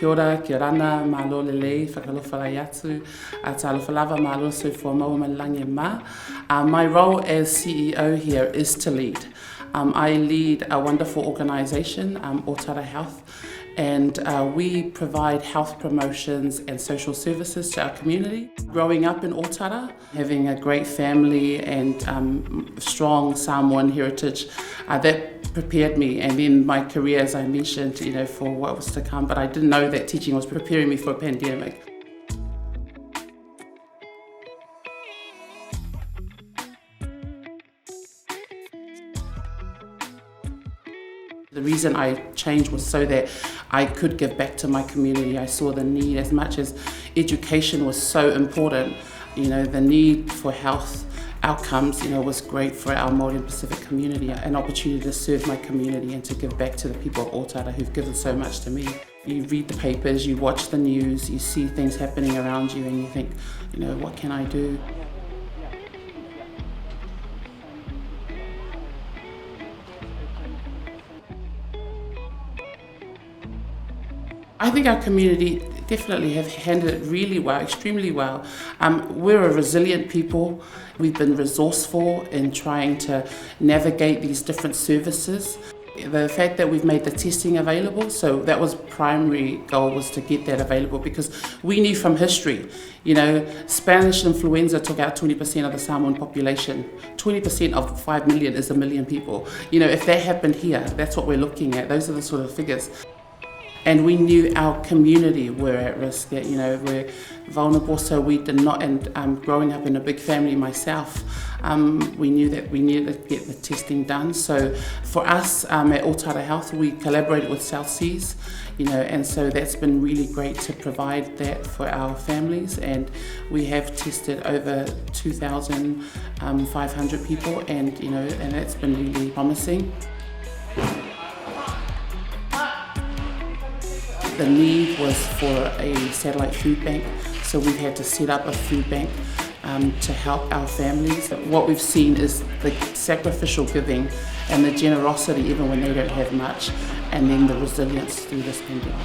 Kia ora, kia rana, malo lelei, whakalofa rai atu, talofa lava, malo soifua maua malangi ma. My role as CEO here is to lead. I lead a wonderful organisation, Otara Health, and we provide health promotions and social services to our community. Growing up in Otara, having a great family and strong Samoan heritage, that prepared me, and then my career, as I mentioned, for what was to come, but I didn't know that teaching was preparing me for a pandemic. The reason I changed was so that I could give back to my community. I saw the need, as much as education was so important, the need for health outcomes, was great for our Māori and Pacific community, an opportunity to serve my community and to give back to the people of Otara who've given so much to me. You read the papers, you watch the news, you see things happening around you and you think, what can I do? I think our community definitely have handled it really well, extremely well. We're a resilient people. We've been resourceful in trying to navigate these different services. The fact that we've made the testing available, so that was primary goal, was to get that available, because we knew from history, Spanish influenza took out 20% of the Samoan population. 20% of 5 million is 1 million people. If that happened here, that's what we're looking at. Those are the sort of figures. And we knew our community were at risk, that we're vulnerable, so we did not, and growing up in a big family myself, we knew that we needed to get the testing done. So for us at Otara Health, we collaborated with South Seas, and so that's been really great to provide that for our families, and we have tested over 2,500 people, and and that's been really promising. The need was for a satellite food bank, so we've had to set up a food bank to help our families. What we've seen is the sacrificial giving and the generosity even when they don't have much, and then the resilience through this pandemic.